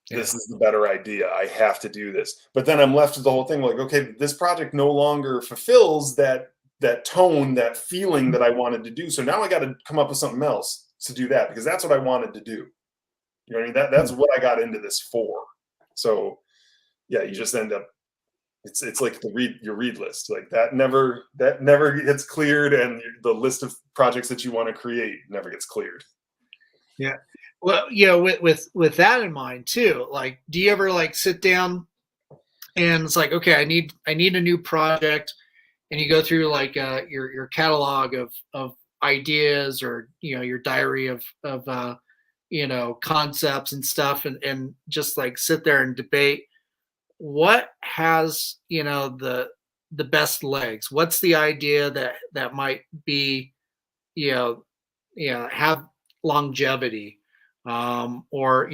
This is the better idea. I have to do this. But then I'm left with the whole thing like, okay, this project no longer fulfills that tone, that feeling that I wanted to do. So now I got to come up with something else to do that, because that's what I wanted to do. You know what I mean? That's what I got into this for. So yeah, you just end up, it's like your read list. Like that never gets cleared, and the list of projects that you want to create never gets cleared. Yeah. Well, with that in mind too, like, do you ever like sit down and it's like, okay, I need a new project, and you go through like your catalog of ideas, or your diary of concepts and stuff, and just like sit there and debate what has the best legs, what's the idea that might be have longevity, or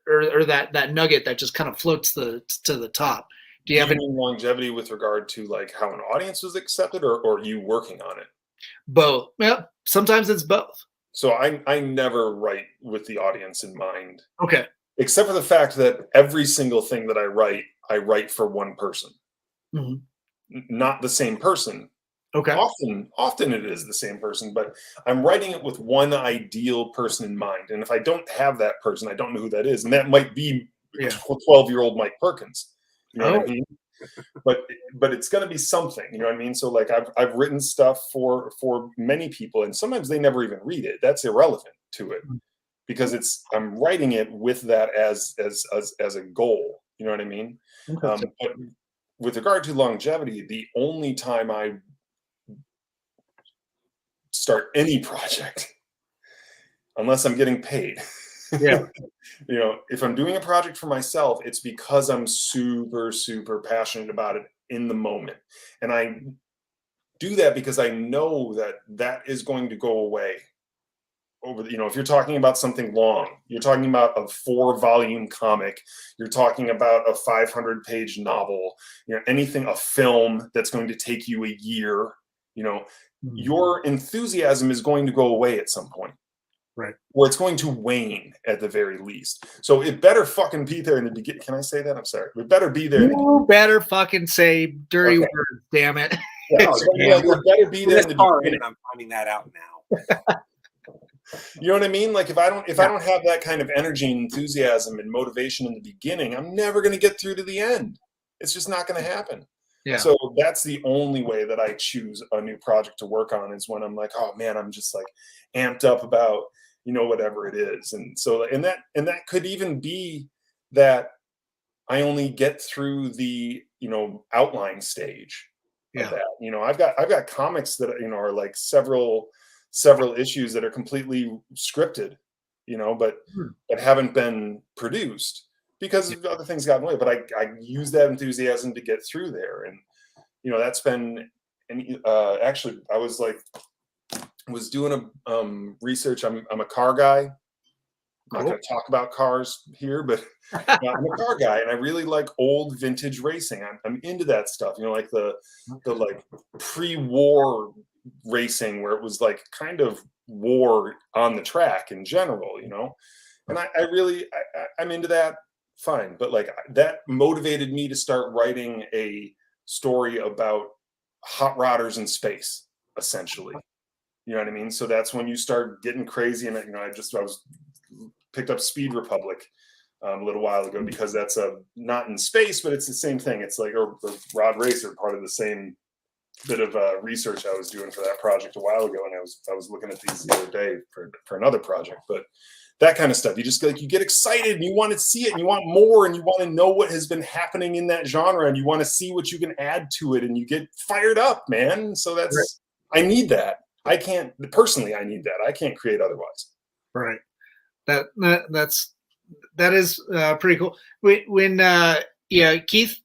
or that nugget that just kind of floats to the top. Do you have any longevity with regard to like how an audience was accepted, or you working on it? Both. Yeah, sometimes it's both. So I never write with the audience in mind. Okay. Except for the fact that every single thing that I write for one person. Not the same person. Okay. Often it is the same person, but I'm writing it with one ideal person in mind. And if I don't have that person, I don't know who that is. And that might be 12-year-old Mike Perkins. You know what I mean? But it's going to be something, you know what I mean? So like I've written stuff for many people, and sometimes they never even read it. That's irrelevant to it, because I'm writing it with that as a goal. You know what I mean? But with regard to longevity, the only time I start any project, unless I'm getting paid. If I'm doing a project for myself, it's because I'm super, super passionate about it in the moment. And I do that because I know that is going to go away over the, if you're talking about something long, you're talking about a 4-volume comic, you're talking about a 500-page novel, anything, a film that's going to take you a year, your enthusiasm is going to go away at some point. Right. Or it's going to wane at the very least. So it better fucking be there in the beginning. Can I say that? I'm sorry. It better be there. You better fucking say dirty words, damn it. It better be there in the beginning. I'm finding that out now. You know what I mean? Like if I don't have that kind of energy and enthusiasm and motivation in the beginning, I'm never going to get through to the end. It's just not going to happen. Yeah. So that's the only way that I choose a new project to work on, is when I'm like, oh man, I'm just like amped up about, whatever it is. And so, and that could even be that I only get through the, outline stage of that. I've got comics that, are like several issues that are completely scripted, but haven't been produced because other things got in the way. But I use that enthusiasm to get through there. And, that's been, and actually I was doing a research. I'm a car guy. I'm not going to talk about cars here, but I'm a car guy, and I really like old vintage racing. I'm into that stuff, like the like pre-war racing, where it was like kind of war on the track in general, and I'm into that. Fine, but like that motivated me to start writing a story about hot rodders in space, essentially. You know what I mean? So that's when you start getting crazy. And, you know, I was picked up Speed Republic a little while ago, because that's not in space, but it's the same thing. It's like, or Rod Racer, part of the same bit of research I was doing for that project a while ago. And I was looking at these the other day for another project, but that kind of stuff. You just like, you get excited and you want to see it and you want more and you want to know what has been happening in that genre and you want to see what you can add to it and you get fired up, man. So that's, I need that. I can't, personally, I need that. I can't create otherwise. Right. That is pretty cool. When Keith,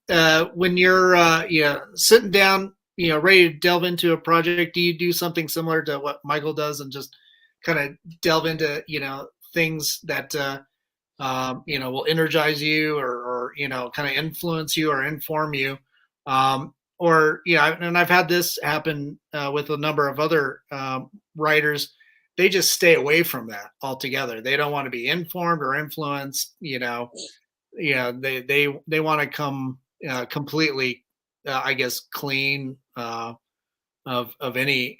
when you're sitting down, ready to delve into a project, do you do something similar to what Michael does and just kind of delve into things that will energize you or kind of influence you or inform you, and I've had this happen with a number of other writers. They just stay away from that altogether. They don't want to be informed or influenced. They want to come completely, I guess, clean of any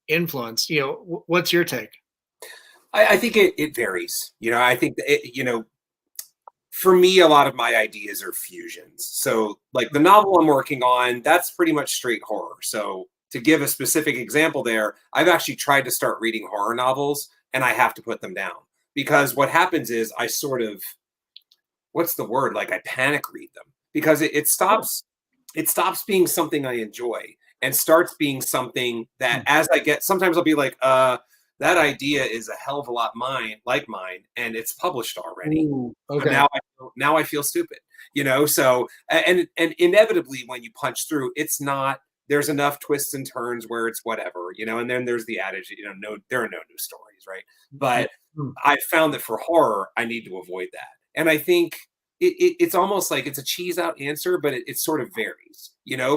influence. What's your take? I think it varies. I think that for me, a lot of my ideas are fusions. So like the novel I'm working on, that's pretty much straight horror. So to give a specific example there, I've actually tried to start reading horror novels and I have to put them down because what happens is I sort of, what's the word? Like I panic read them because it stops being something I enjoy and starts being something that as I get, sometimes I'll be like, that idea is a hell of a lot like mine, and it's published already. Ooh, okay. So now I feel stupid, So and inevitably, when you punch through, it's not. There's enough twists and turns where it's whatever, And then there's the adage, no, there are no new stories, right? But I found that for horror, I need to avoid that, and I think it's almost like it's a cheese out answer, but it sort of varies.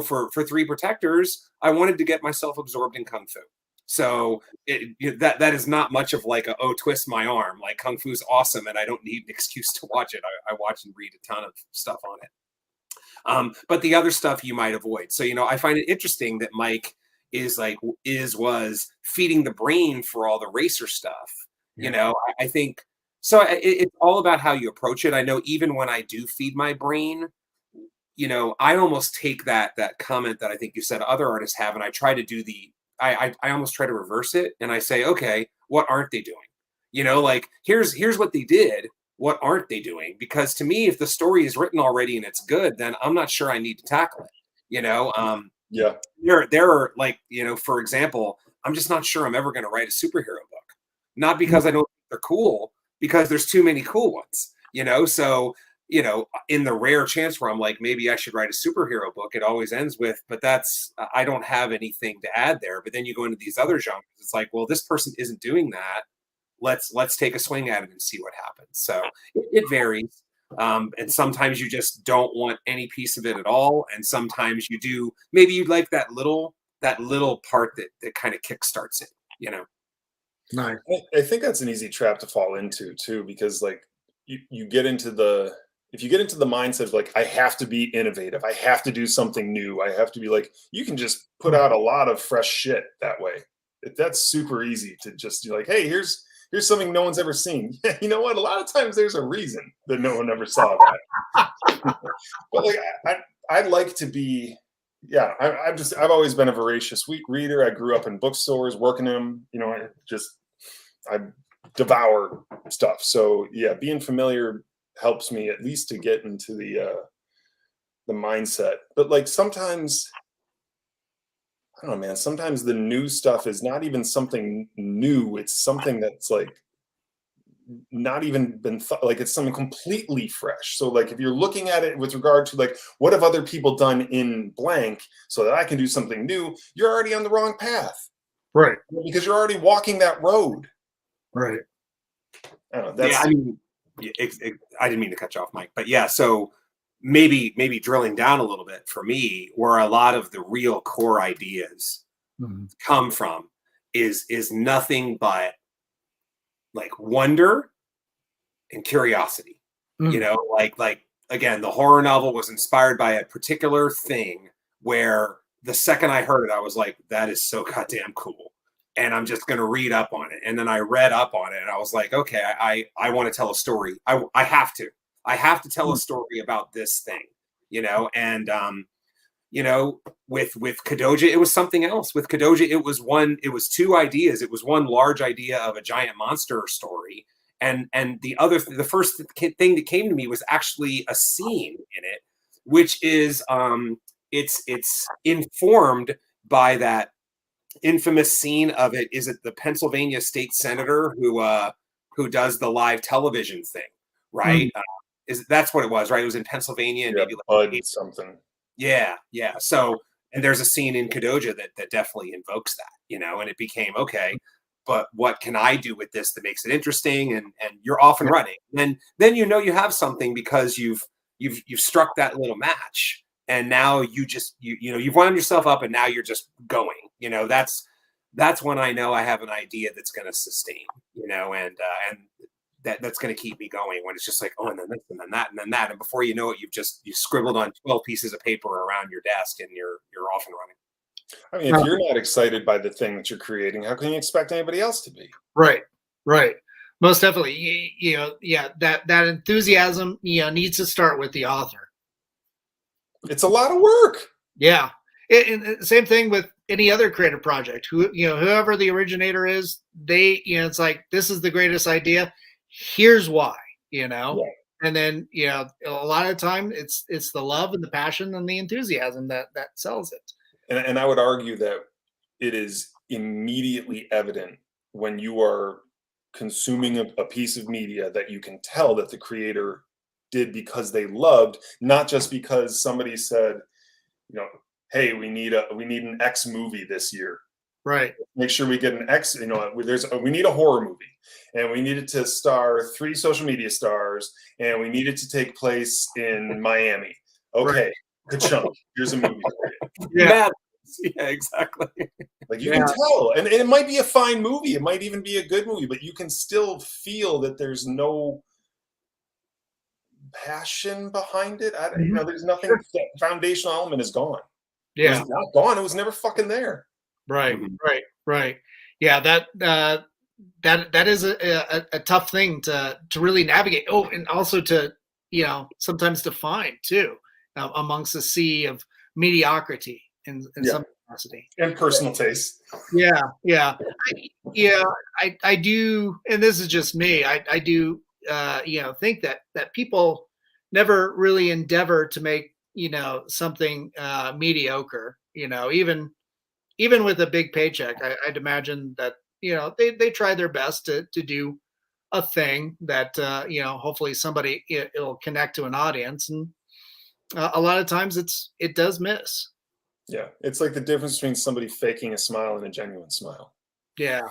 For Three Protectors, I wanted to get myself absorbed in Kung Fu. So that is not much of like twist my arm. Like Kung Fu's awesome, and I don't need an excuse to watch it. I watch and read a ton of stuff on it. But the other stuff you might avoid. So I find it interesting that Mike was feeding the brain for all the racer stuff. Yeah. I think so. It's all about how you approach it. I know even when I do feed my brain, I almost take that comment that I think you said other artists have, and I try to do I almost try to reverse it and I say, okay, what aren't they doing? Like here's what they did. What aren't they doing? Because to me, if the story is written already and it's good, then I'm not sure I need to tackle it. Yeah. There are like, for example, I'm just not sure I'm ever going to write a superhero book. Not because I don't think they're cool, because there's too many cool ones, So, in the rare chance where I'm like, maybe I should write a superhero book, it always ends with, but I don't have anything to add there. But then you go into these other genres. It's like, well, this person isn't doing that. Let's take a swing at it and see what happens. So it varies. And sometimes you just don't want any piece of it at all. And sometimes you do, maybe you'd like that little part that kind of kickstarts it, Nice. I think that's an easy trap to fall into too, because like you get into if you get into the mindset of like, I have to be innovative, I have to do something new, I have to be like, you can just put out a lot of fresh shit that way. That's super easy to just be like, hey, here's something no one's ever seen. You know what? A lot of times there's a reason that no one ever saw that. But like, I'd like to be, I've always been a voracious reader. I grew up in bookstores, working in them. I devour stuff. So yeah, being familiar helps me at least to get into the mindset. But like sometimes, I don't know, man, sometimes the new stuff is not even something new. It's something that's like not even been like it's something completely fresh. So like if you're looking at it with regard to like, what have other people done in blank so that I can do something new, you're already on the wrong path. Right. Because you're already walking that road. Right. I don't know, I didn't mean to cut you off, Mike, but yeah, so maybe drilling down a little bit for me, where a lot of the real core ideas come from is nothing but like wonder and curiosity. Like again, the horror novel was inspired by a particular thing where the second I heard it, I was like, that is so goddamn cool. And I'm just going to read up on it. And then I read up on it and I was like, okay, I want to tell a story. I have to tell a story about this thing, and, with Kadoja, it was something else. With Kadoja, it was two ideas. It was one large idea of a giant monster story. And the first thing that came to me was actually a scene in it, which is, it's informed by that infamous scene of it. Is it the Pennsylvania state senator who does the live television thing, right? That's what it was, right? It was in Pennsylvania, and maybe Bud something. Yeah. So, and there's a scene in Kadoja that definitely invokes that, and it became, okay, but what can I do with this that makes it interesting? And you're off and running. And then you have something because you've struck that little match. And now you've wound yourself up, and now you're just going. That's when I know I have an idea that's going to sustain. And that's going to keep me going. When it's just like, oh, and then this, and then that, and then that, and before you know it, you scribbled on 12 pieces of paper around your desk, and you're off and running. I mean, if you're not excited by the thing that you're creating, how can you expect anybody else to be? Right. Most definitely. That enthusiasm, needs to start with the author. It's a lot of work. Yeah. And same thing with any other creative project. Whoever the originator is, it's like, this is the greatest idea. Here's why, Yeah. And then, a lot of the time it's the love and the passion and the enthusiasm that sells it. And I would argue that it is immediately evident when you are consuming a piece of media that you can tell that the creator did because they loved, not just because somebody said, hey, we need an X movie this year. Right. Make sure we get an X, we need a horror movie, and we need it to star 3 social media stars, and we need it to take place in Miami. Okay, Right. Good chunk. Here's a movie for you. Yeah, exactly. Like you can tell, and it might be a fine movie. It might even be a good movie, but you can still feel that there's no passion behind it. There's nothing. That foundational element is gone. Yeah, it's not gone. It was never fucking there. Right. Yeah, that is a tough thing to really navigate. Oh, and also to sometimes define too, amongst the sea of mediocrity in some capacity and personal taste. Yeah. I do, and this is just me. I do think that people never really endeavor to make something mediocre. Even with a big paycheck, I'd imagine that they try their best to do a thing that hopefully somebody it'll connect to an audience, and a lot of times it does miss. Yeah, it's like the difference between somebody faking a smile and a genuine smile. Yeah.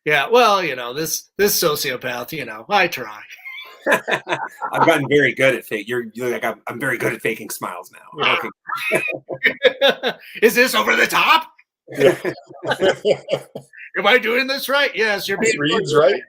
Well, this sociopath, I try. I've gotten very good at fake. You're like I'm very good at faking smiles now. Okay. Is this over the top? Yeah. Am I doing this right? Yes, you're being reads right.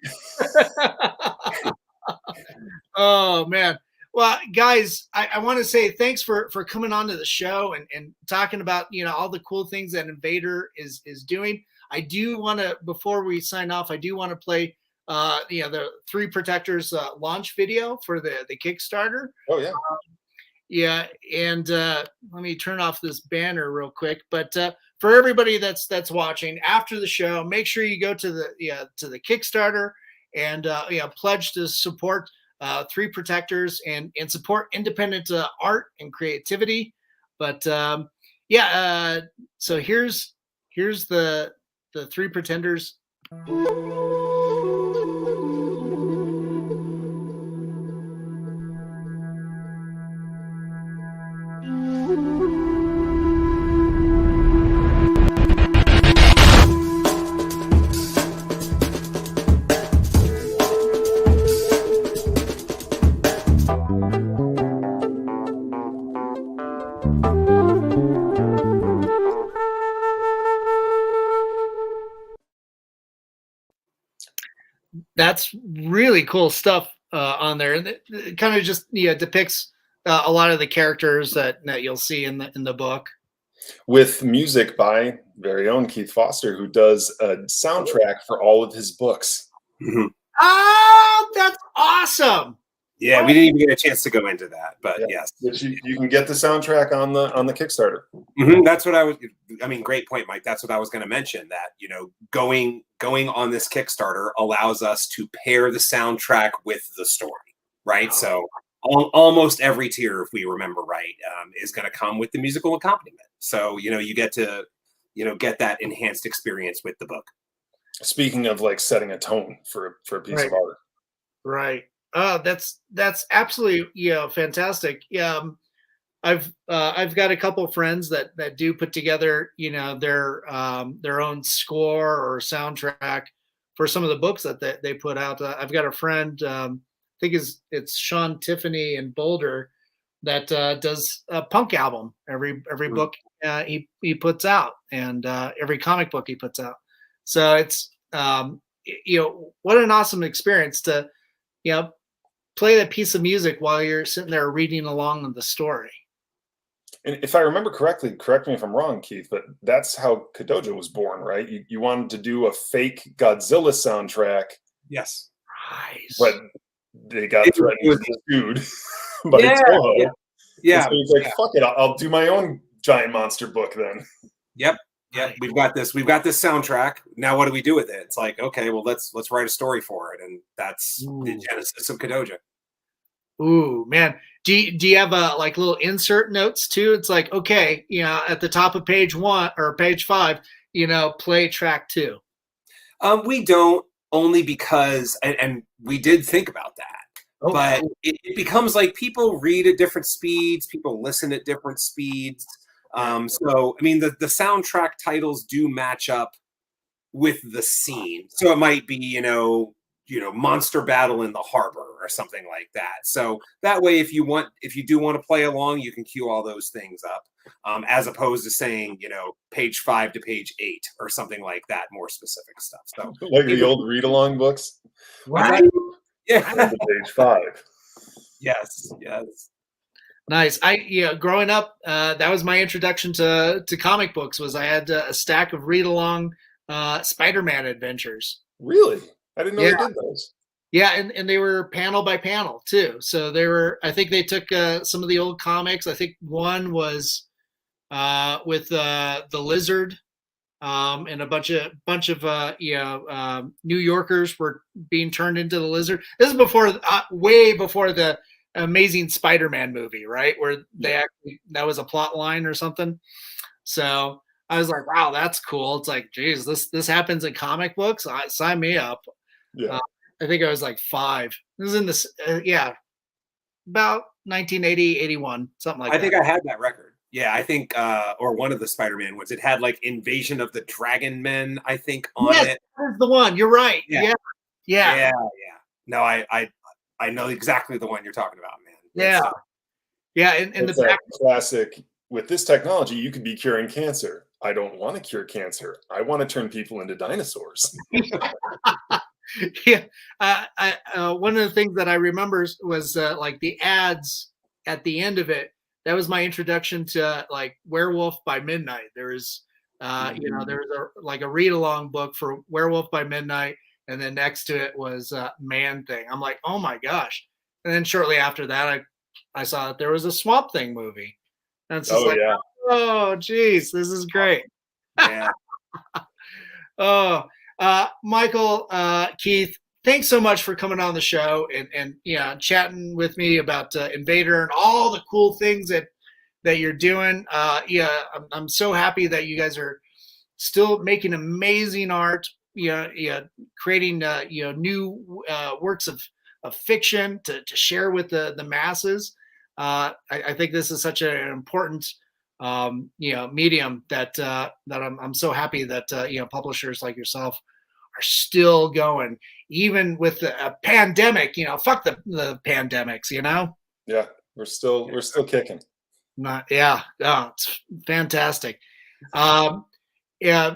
Oh man. Well, guys, I want to say thanks for coming on to the show and talking about all the cool things that Invader is doing. I do want to, before we sign off, I do want to play the 3 Protectors launch video for the Kickstarter. Oh yeah. Yeah, and let me turn off this banner real quick. But for everybody that's watching after the show, make sure you go to the Kickstarter and pledge to support 3 Protectors and support independent art and creativity. But so here's the 3 Pretenders. That's really cool stuff on there, and it kind of just depicts a lot of the characters that you'll see in the book. with music by very own Keith Foster, who does a soundtrack for all of his books. Mm-hmm. Oh, that's awesome! Yeah, we didn't even get a chance to go into that, but yes, which you can get the soundtrack on the Kickstarter. Mm-hmm. That's what I mean, great point, Mike. That's what I was going to mention. That going on this Kickstarter allows us to pair the soundtrack with the story, right? So almost every tier, if we remember right, is going to come with the musical accompaniment. So you get to get that enhanced experience with the book. Speaking of like setting a tone for a piece of art, right? Oh, that's absolutely fantastic. I've got a couple friends that do put together their own score or soundtrack for some of the books that they put out. I've got a friend, I think it's Sean Tiffany in Boulder, that does a punk album every book he puts out, and every comic book he puts out. So it's what an awesome experience to play that piece of music while you're sitting there reading along with the story. And if I remember correctly, correct me if I'm wrong, Keith, but that's how Kadoja was born, right? You wanted to do a fake Godzilla soundtrack. Yes. Nice. But they got threatened with this dude by Toho. Yeah. So he's like, fuck it, I'll do my own giant monster book then. Yep. Yeah, we've got this soundtrack. Now what do we do with it? It's like, okay, well let's write a story for it, and that's the genesis of Kadoja. Ooh, man. Do you have like little insert notes too? It's like, okay, at the top of page 1 or page 5, play track 2. We don't, only because and we did think about that. But cool. It becomes like people read at different speeds, people listen at different speeds. So I mean the soundtrack titles do match up with the scene. So it might be, monster battle in the harbor or something like that. So that way if you do want to play along, you can cue all those things up. As opposed to saying, page 5 to page 8 or something like that, more specific stuff. So like the old read along books. Right. Yeah. Page 5. Yes. Nice. Growing up, that was my introduction to comic books. Was I had a stack of read along Spider-Man adventures. Really? I didn't know they did those. Yeah, and they were panel by panel too. So I think they took some of the old comics. I think one was with the Lizard, and a bunch of New Yorkers were being turned into the Lizard. This is way before the Amazing Spider-Man movie, right? Where that was a plot line or something. So I was like, wow, that's cool. It's like, geez, this happens in comic books. Sign me up. Yeah. I think I was like 5. This is in this, about 1980, 81, something like that. I think I had that record. Yeah, I think, or one of the Spider-Man ones. It had like Invasion of the Dragon Men, I think, on it. That's the one. You're right. Yeah. No, I know exactly the one you're talking about, man. And the back classic. With this technology, you could be curing cancer. I don't want to cure cancer. I want to turn people into dinosaurs. One of the things that I remember was like the ads at the end of it. That was my introduction to like Werewolf by Midnight. There was, there was a read along book for Werewolf by Midnight. And then next to it was Man Thing. I'm like, oh my gosh. And then shortly after that, I saw that there was a Swamp Thing movie. And it's just oh, geez, this is great. Yeah. Michael, Keith, thanks so much for coming on the show and chatting with me about Invader and all the cool things that you're doing. I'm so happy that you guys are still making amazing art. Creating new works of fiction to share with the masses. I think this is such an important medium that I'm so happy that publishers like yourself are still going, even with a pandemic. Fuck the pandemics. Yeah, we're still kicking. It's fantastic.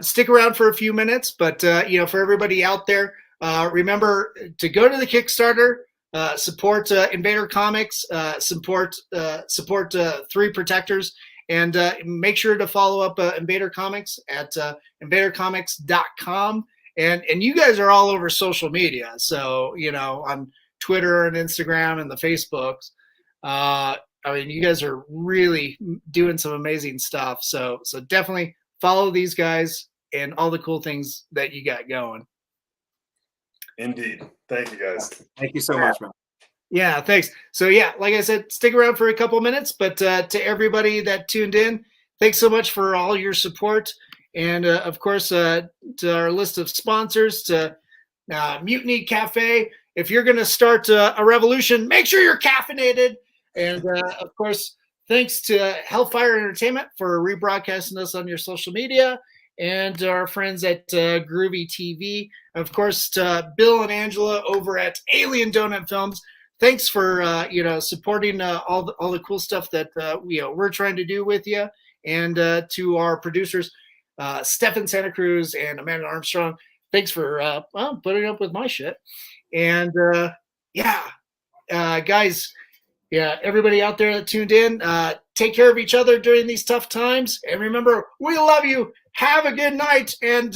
Stick around for a few minutes, but for everybody out there, remember to go to the Kickstarter, support Invader Comics, support 3 Protectors, And make sure to follow up Invader Comics at invadercomics.com. And you guys are all over social media. So, on Twitter and Instagram and the Facebooks. I mean, you guys are really doing some amazing stuff. So definitely follow these guys and all the cool things that you got going. Indeed. Thank you, guys. Thank you so much, man. Yeah, thanks. So yeah, like I said, stick around for a couple minutes, but to everybody that tuned in, thanks so much for all your support. And of course, to our list of sponsors, to Mutiny Cafe. If you're going to start a revolution, make sure you're caffeinated. And of course, thanks to Hellfire Entertainment for rebroadcasting us on your social media, and our friends at Groovy TV. Of course, to Bill and Angela over at Alien Donut Films. Thanks for supporting all the cool stuff that we're trying to do with you, and to our producers, Stefan Santa Cruz and Amanda Armstrong. Thanks for putting up with my shit. And guys. Yeah, everybody out there that tuned in, take care of each other during these tough times. And remember, we love you. Have a good night. And